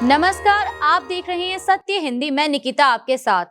नमस्कार, आप देख रहे हैं सत्य हिंदी। मैं निकिता आपके साथ।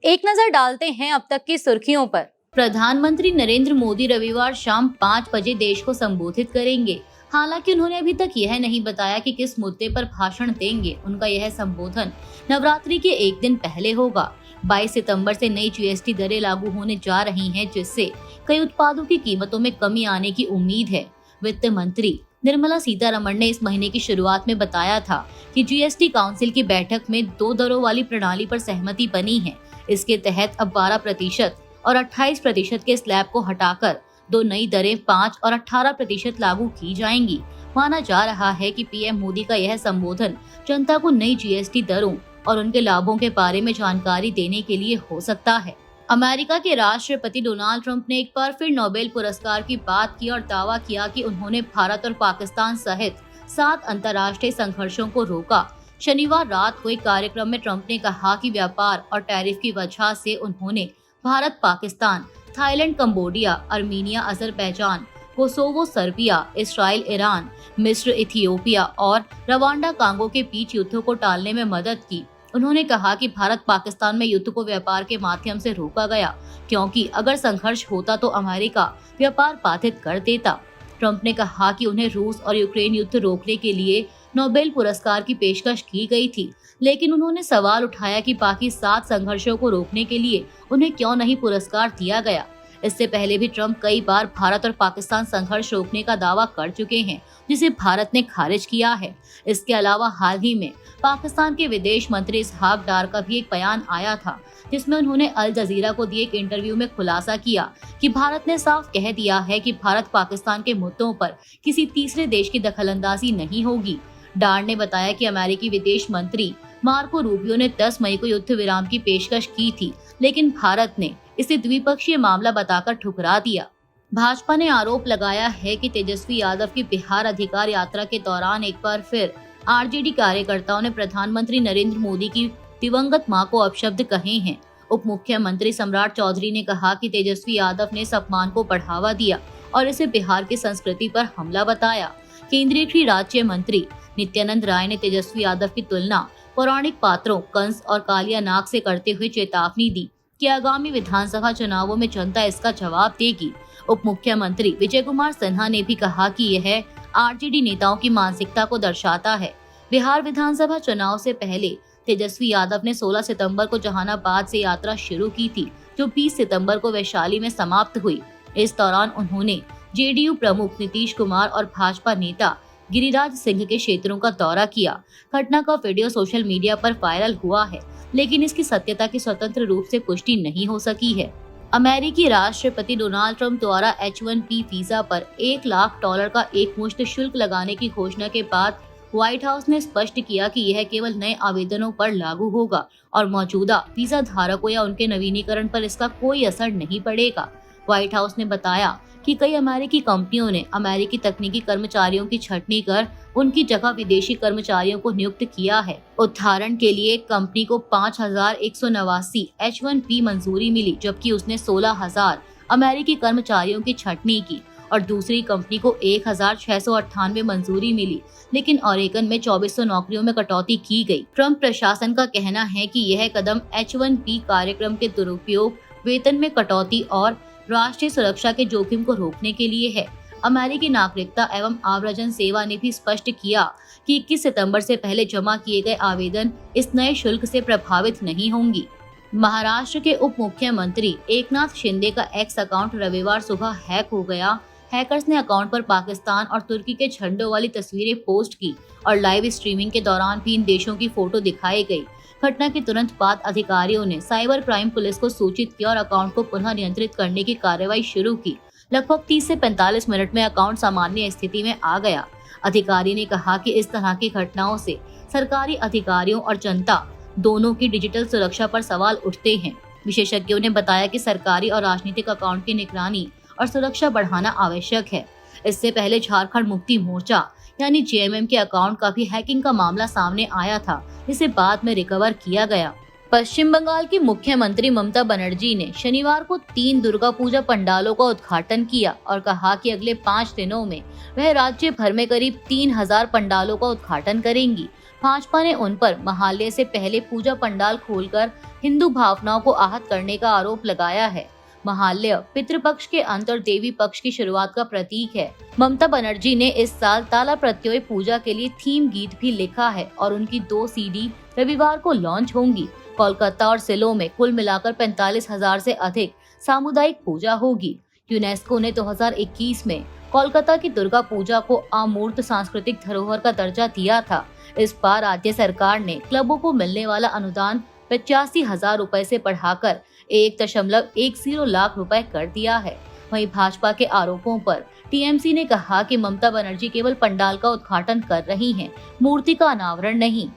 एक नजर डालते हैं अब तक की सुर्खियों पर। प्रधानमंत्री नरेंद्र मोदी रविवार शाम 5 बजे देश को संबोधित करेंगे। हालांकि उन्होंने अभी तक यह नहीं बताया कि किस मुद्दे पर भाषण देंगे। उनका यह संबोधन नवरात्रि के एक दिन पहले होगा। 22 सितंबर से नई जीएसटी दरें लागू होने जा रही हैं, जिससे कई उत्पादों की कीमतों में कमी आने की उम्मीद है। वित्त मंत्री निर्मला सीतारमण ने इस महीने की शुरुआत में बताया था कि जीएसटी काउंसिल की बैठक में 2 दरों वाली प्रणाली पर सहमति बनी है। इसके तहत अब 12% और 28% के स्लैब को हटाकर 2 नई दरें 5 और 18% लागू की जाएंगी। माना जा रहा है कि पीएम मोदी का यह संबोधन जनता को नई जीएसटी दरों और उनके लाभों के बारे में जानकारी देने के लिए हो सकता है। अमेरिका के राष्ट्रपति डोनाल्ड ट्रंप ने एक बार फिर नोबेल पुरस्कार की बात की और दावा किया कि उन्होंने भारत और पाकिस्तान सहित 7 अंतर्राष्ट्रीय संघर्षों को रोका। शनिवार रात को एक कार्यक्रम में ट्रंप ने कहा कि व्यापार और टैरिफ की वजह से उन्होंने Bharat, Pakistan, Thailand, Cambodia, Armenia, Azerbaijan, Kosovo, Serbia, Israel, Iran, मिस्र, इथियोपिया और रवांडा कांगो के बीच युद्धों को टालने में मदद की। उन्होंने कहा कि भारत पाकिस्तान में युद्ध को व्यापार के माध्यम से रोका गया, क्योंकि अगर संघर्ष होता तो अमेरिका व्यापार बाधित कर देता। ट्रंप ने कहा कि उन्हें रूस और यूक्रेन युद्ध रोकने के लिए नोबेल पुरस्कार की पेशकश की गई थी, लेकिन उन्होंने सवाल उठाया कि बाकी 7 संघर्षों को रोकने के लिए उन्हें क्यों नहीं पुरस्कार दिया गया। इससे पहले भी ट्रंप कई बार भारत और पाकिस्तान संघर्ष रोकने का दावा कर चुके हैं, जिसे भारत ने खारिज किया है। इसके अलावा हाल ही में पाकिस्तान के विदेश मंत्री इसहाक डार का भी एक बयान आया था, जिसमें उन्होंने अल जजीरा को दिए एक इंटरव्यू में खुलासा किया कि भारत ने साफ कह दिया है कि भारत पाकिस्तान के मुद्दों पर किसी तीसरे देश की दखलंदाजी नहीं होगी। डार ने बताया कि अमेरिकी विदेश मंत्री मार्को रूबियो ने 10 मई को युद्ध विराम की पेशकश की थी, लेकिन भारत ने इसे द्विपक्षीय मामला बताकर ठुकरा दिया। भाजपा ने आरोप लगाया है कि तेजस्वी यादव की बिहार अधिकार यात्रा के दौरान एक बार फिर आरजेडी कार्यकर्ताओं ने प्रधानमंत्री नरेंद्र मोदी की दिवंगत मां को अपशब्द कहे हैं। उप मुख्यमंत्री सम्राट चौधरी ने कहा कि तेजस्वी यादव ने इस अपमान को बढ़ावा दिया और इसे बिहार की संस्कृति पर हमला बताया। केंद्रीय गृह राज्य मंत्री नित्यानंद राय ने तेजस्वी यादव की तुलना पौराणिक पात्रों कंस और कालिया नाग से करते हुए चेतावनी दी कि आगामी विधानसभा चुनावों में जनता इसका जवाब देगी। उप मुख्यमंत्री विजय कुमार सिन्हा ने भी कहा कि यह आरजेडी नेताओं की मानसिकता को दर्शाता है। बिहार विधानसभा चुनाव से पहले तेजस्वी यादव ने 16 सितंबर को जहानाबाद से यात्रा शुरू की थी, जो 20 सितंबर को वैशाली में समाप्त हुई। इस दौरान उन्होंने जेडीयू प्रमुख नीतीश कुमार और भाजपा नेता गिरिराज सिंह के क्षेत्रों का दौरा किया। घटना का वीडियो सोशल मीडिया पर वायरल हुआ है, लेकिन इसकी सत्यता की स्वतंत्र रूप से पुष्टि नहीं हो सकी है। अमेरिकी राष्ट्रपति डोनाल्ड ट्रंप द्वारा H1B वीजा पर $1 लाख का एकमुश्त शुल्क लगाने की घोषणा के बाद व्हाइट हाउस ने स्पष्ट किया कि यह केवल नए आवेदनों पर लागू होगा और मौजूदा वीजा धारकों या उनके नवीनीकरण पर इसका कोई असर नहीं पड़ेगा। व्हाइट हाउस ने बताया कि कई अमेरिकी कंपनियों ने अमेरिकी तकनीकी कर्मचारियों की छंटनी कर उनकी जगह विदेशी कर्मचारियों को नियुक्त किया है। उदाहरण के लिए कंपनी को 5,189 H1B मंजूरी मिली, जबकि उसने 16,000 अमेरिकी कर्मचारियों की छंटनी की और दूसरी कंपनी को 1,698 मंजूरी मिली, लेकिन ओरेगन में 2400 नौकरियों में कटौती की गई। ट्रंप प्रशासन का कहना है कि यह कदम H1B कार्यक्रम के दुरुपयोग, वेतन में कटौती और राष्ट्रीय सुरक्षा के जोखिम को रोकने के लिए है। अमेरिकी नागरिकता एवं आव्रजन सेवा ने भी स्पष्ट किया कि 21 सितंबर से पहले जमा किए गए आवेदन इस नए शुल्क से प्रभावित नहीं होंगी। महाराष्ट्र के उप मुख्यमंत्री एकनाथ शिंदे का एक्स अकाउंट रविवार सुबह हैक हो गया। हैकर्स ने अकाउंट पर पाकिस्तान और तुर्की के झंडों वाली तस्वीरें पोस्ट की और लाइव स्ट्रीमिंग के दौरान भी इन देशों की फोटो दिखाई गई। घटना के तुरंत बाद अधिकारियों ने साइबर क्राइम पुलिस को सूचित किया और अकाउंट को पुनः नियंत्रित करने की कार्रवाई शुरू की। लगभग 30 से 45 मिनट में अकाउंट सामान्य स्थिति में आ गया। अधिकारी ने कहा कि इस तरह की घटनाओं से सरकारी अधिकारियों और जनता दोनों की डिजिटल सुरक्षा पर सवाल उठते हैं। विशेषज्ञों ने बताया कि सरकारी और राजनीतिक अकाउंट की निगरानी और सुरक्षा बढ़ाना आवश्यक है। इससे पहले झारखंड मुक्ति मोर्चा यानी जेएमएम के अकाउंट का भी हैकिंग का मामला सामने आया था, जिसे बाद में रिकवर किया गया। पश्चिम बंगाल की मुख्यमंत्री ममता बनर्जी ने शनिवार को 3 दुर्गा पूजा पंडालों का उद्घाटन किया और कहा कि अगले 5 दिनों में वह राज्य भर में करीब 3000 पंडालों का उद्घाटन करेंगी। भाजपा ने उन पर महालय से पहले पूजा पंडाल खोलकर हिंदू भावनाओं को आहत करने का आरोप लगाया है। महालय पितृपक्ष के अंत और देवी पक्ष की शुरुआत का प्रतीक है। ममता बनर्जी ने इस साल ताला प्रत्यय पूजा के लिए थीम गीत भी लिखा है और उनकी 2 सीडी रविवार को लॉन्च होंगी। कोलकाता और सिलो में कुल मिलाकर 45,000 से अधिक सामुदायिक पूजा होगी। यूनेस्को ने 2021 में कोलकाता की दुर्गा पूजा को अमूर्त सांस्कृतिक धरोहर का दर्जा दिया था। इस बार राज्य सरकार ने क्लबों को मिलने वाला अनुदान 85,000 रुपए से बढ़ाकर 1.10 लाख रुपए कर दिया है। वहीं भाजपा के आरोपों पर टीएमसी ने कहा कि ममता बनर्जी केवल पंडाल का उद्घाटन कर रही हैं, मूर्ति का अनावरण नहीं।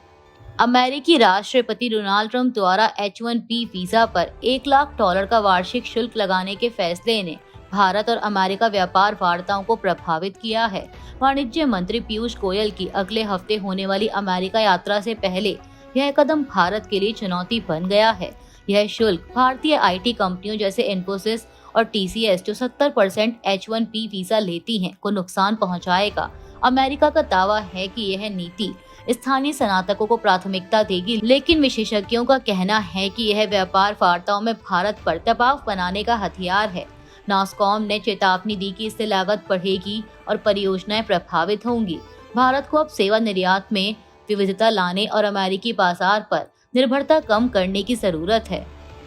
अमेरिकी राष्ट्रपति डोनाल्ड ट्रंप द्वारा H1B वीजा पर $1 लाख का वार्षिक शुल्क लगाने के फैसले ने भारत और अमेरिका व्यापार वार्ताओं को प्रभावित किया है। वाणिज्य मंत्री पीयूष गोयल की अगले हफ्ते होने वाली अमेरिका यात्रा से पहले यह कदम भारत के लिए चुनौती बन गया है। यह शुल्क भारतीय IT कंपनियों जैसे इन्फोसिस और TCS जो 70% H1B वीजा लेती हैं को नुकसान पहुंचाएगा। अमेरिका का दावा है कि यह नीति स्थानीय स्नातकों को प्राथमिकता देगी, लेकिन विशेषज्ञों का कहना है कि यह व्यापार वार्ताओं में भारत पर दबाव बनाने का हथियार है। नास्कॉम ने चेतावनी दी कि इससे लागत बढ़ेगी और परियोजनाएं प्रभावित होंगी। भारत को अब सेवा निर्यात में विविधता लाने और अमेरिकी बाजार पर निर्भरता कम करने की जरूरत है।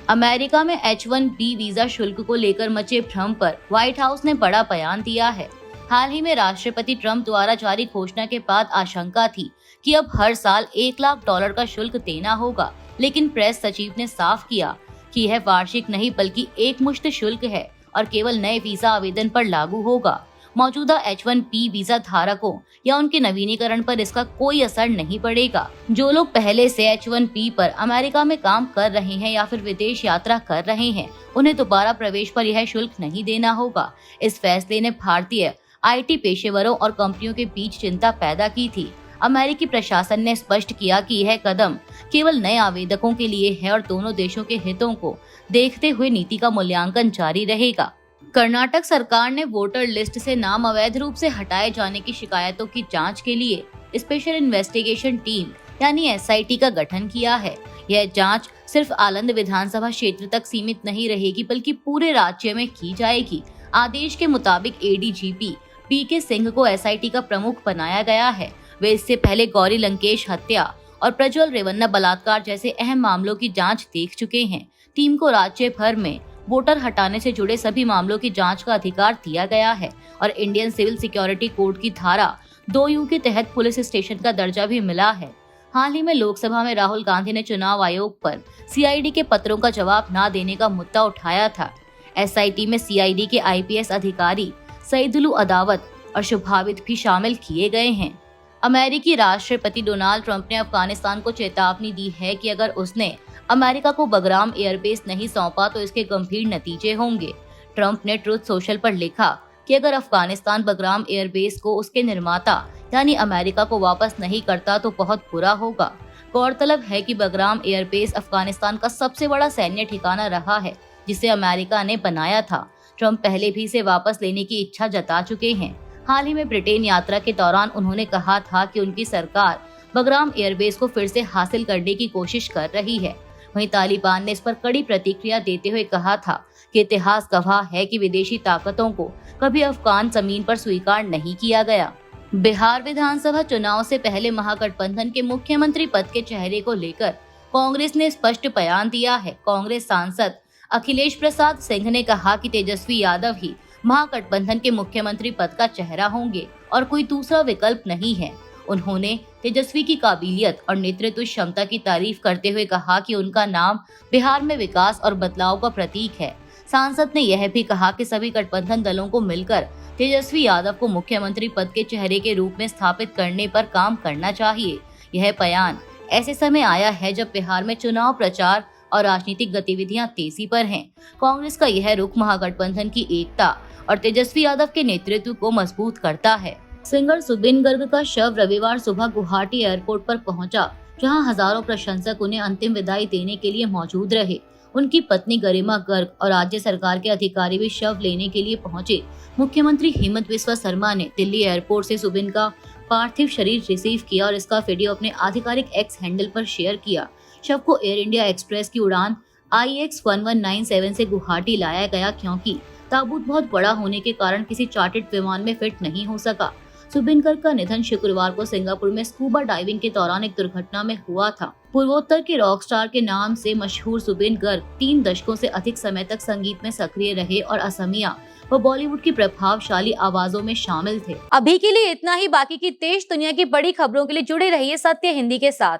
अमेरिका में H1B वीजा शुल्क को लेकर मचे भ्रम पर व्हाइट हाउस ने बड़ा बयान दिया है। हाल ही में राष्ट्रपति ट्रंप द्वारा जारी घोषणा के बाद आशंका थी कि अब हर साल $1 लाख का शुल्क देना होगा, लेकिन प्रेस सचिव ने साफ किया कि यह वार्षिक नहीं बल्कि एकमुश्त शुल्क है और केवल नए वीजा आवेदन पर लागू होगा। मौजूदा H1B वीजा धारकों या उनके नवीनीकरण पर इसका कोई असर नहीं पड़ेगा। जो लोग पहले से H1B पर अमेरिका में काम कर रहे हैं या फिर विदेश यात्रा कर रहे हैं, उन्हें दोबारा प्रवेश पर यह शुल्क नहीं देना होगा। इस फैसले ने भारतीय IT पेशेवरों और कंपनियों के बीच चिंता पैदा की थी। अमेरिकी प्रशासन ने स्पष्ट किया कि यह कदम केवल नए आवेदकों के लिए है और दोनों देशों के हितों को देखते हुए नीति का मूल्यांकन जारी रहेगा। कर्नाटक सरकार ने वोटर लिस्ट से नाम अवैध रूप से हटाए जाने की शिकायतों की जांच के लिए स्पेशल इन्वेस्टिगेशन टीम यानी SIT का गठन किया है। यह जांच सिर्फ आलंद विधानसभा क्षेत्र तक सीमित नहीं रहेगी बल्कि पूरे राज्य में की जाएगी। आदेश के मुताबिक ADGP PK सिंह को SIT का प्रमुख बनाया गया है। वे इससे पहले गौरी लंकेश हत्या और प्रज्वल रेवन्ना बलात्कार जैसे अहम मामलों की जांच देख चुके हैं। टीम को राज्य भर में वोटर हटाने से जुड़े सभी मामलों की जांच का अधिकार दिया गया है और इंडियन सिविल सिक्योरिटी कोड की धारा 2U के तहत पुलिस स्टेशन का दर्जा भी मिला है। हाल ही में लोकसभा में राहुल गांधी ने चुनाव आयोग पर CID के पत्रों का जवाब न देने का मुद्दा उठाया था। SIT में CID के IPS अधिकारी सईदुल अदावत और शुभावित भी शामिल किए गए हैं। अमेरिकी राष्ट्रपति डोनाल्ड ट्रंप ने अफगानिस्तान को चेतावनी दी है कि अगर उसने अमेरिका को बगराम एयरबेस नहीं सौंपा तो इसके गंभीर नतीजे होंगे। ट्रंप ने ट्रुथ सोशल पर लिखा कि अगर अफगानिस्तान बगराम एयरबेस को उसके निर्माता यानी अमेरिका को वापस नहीं करता तो बहुत बुरा होगा। गौरतलब है कि बगराम एयरबेस अफगानिस्तान का सबसे बड़ा सैन्य ठिकाना रहा है जिसे अमेरिका ने बनाया था। ट्रंप पहले भी इसे वापस लेने की इच्छा जता चुके हैं। हाल ही में ब्रिटेन यात्रा के दौरान उन्होंने कहा था कि उनकी सरकार बगराम एयरबेस को फिर से हासिल करने की कोशिश कर रही है। वहीं तालिबान ने इस पर कड़ी प्रतिक्रिया देते हुए कहा था कि इतिहास गवाह है कि विदेशी ताकतों को कभी अफगान जमीन पर स्वीकार नहीं किया गया। बिहार विधानसभा चुनाव से पहले महागठबंधन के मुख्यमंत्री पद के चेहरे को लेकर कांग्रेस ने स्पष्ट बयान दिया है। कांग्रेस सांसद अखिलेश प्रसाद सिंह ने कहा कि तेजस्वी यादव ही महागठबंधन के मुख्यमंत्री पद का चेहरा होंगे और कोई दूसरा विकल्प नहीं है। उन्होंने तेजस्वी की काबिलियत और नेतृत्व क्षमता की तारीफ करते हुए कहा कि उनका नाम बिहार में विकास और बदलाव का प्रतीक है। सांसद ने यह भी कहा कि सभी गठबंधन दलों को मिलकर तेजस्वी यादव को मुख्यमंत्री पद के चेहरे के रूप में स्थापित करने पर काम करना चाहिए। यह बयान ऐसे समय आया है जब बिहार में चुनाव प्रचार और राजनीतिक गतिविधियां तेजी पर हैं। कांग्रेस का यह रुख महागठबंधन की एकता और तेजस्वी यादव के नेतृत्व को मजबूत करता है। सिंगर जुबिन गर्ग का शव रविवार सुबह गुवाहाटी एयरपोर्ट पर पहुंचा। जहां हजारों प्रशंसक उन्हें अंतिम विदाई देने के लिए मौजूद रहे। उनकी पत्नी गरिमा गर्ग और राज्य सरकार के अधिकारी भी शव लेने के लिए पहुंचे। मुख्यमंत्री हेमंत बिस्वा शर्मा ने दिल्ली एयरपोर्ट से सुबिन का पार्थिव शरीर रिसीव किया और इसका वीडियो अपने आधिकारिक एक्स हैंडल पर शेयर किया। शव को एयर इंडिया एक्सप्रेस की उड़ान IX1197 से गुवाहाटी लाया गया, क्योंकि ताबूत बहुत बड़ा होने के कारण किसी चार्टर्ड विमान में फिट नहीं हो सका। सुबिन गर्ग का निधन शुक्रवार को सिंगापुर में स्कूबा डाइविंग के दौरान एक दुर्घटना में हुआ था। पूर्वोत्तर के रॉक स्टार के नाम से मशहूर सुबिन गर्ग 3 दशकों से अधिक समय तक संगीत में सक्रिय रहे और असमिया व बॉलीवुड की प्रभावशाली आवाजों में शामिल थे। अभी के लिए इतना ही। बाकी की देश दुनिया की बड़ी खबरों के लिए जुड़े रहिए सत्य हिंदी के साथ।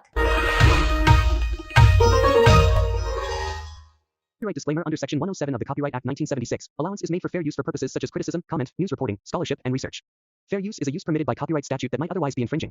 Copyright disclaimer under Section 107 of the Copyright Act 1976. Allowance is made for fair use for purposes such as criticism, comment, news reporting, scholarship, and research. Fair use is a use permitted by copyright statute that might otherwise be infringing.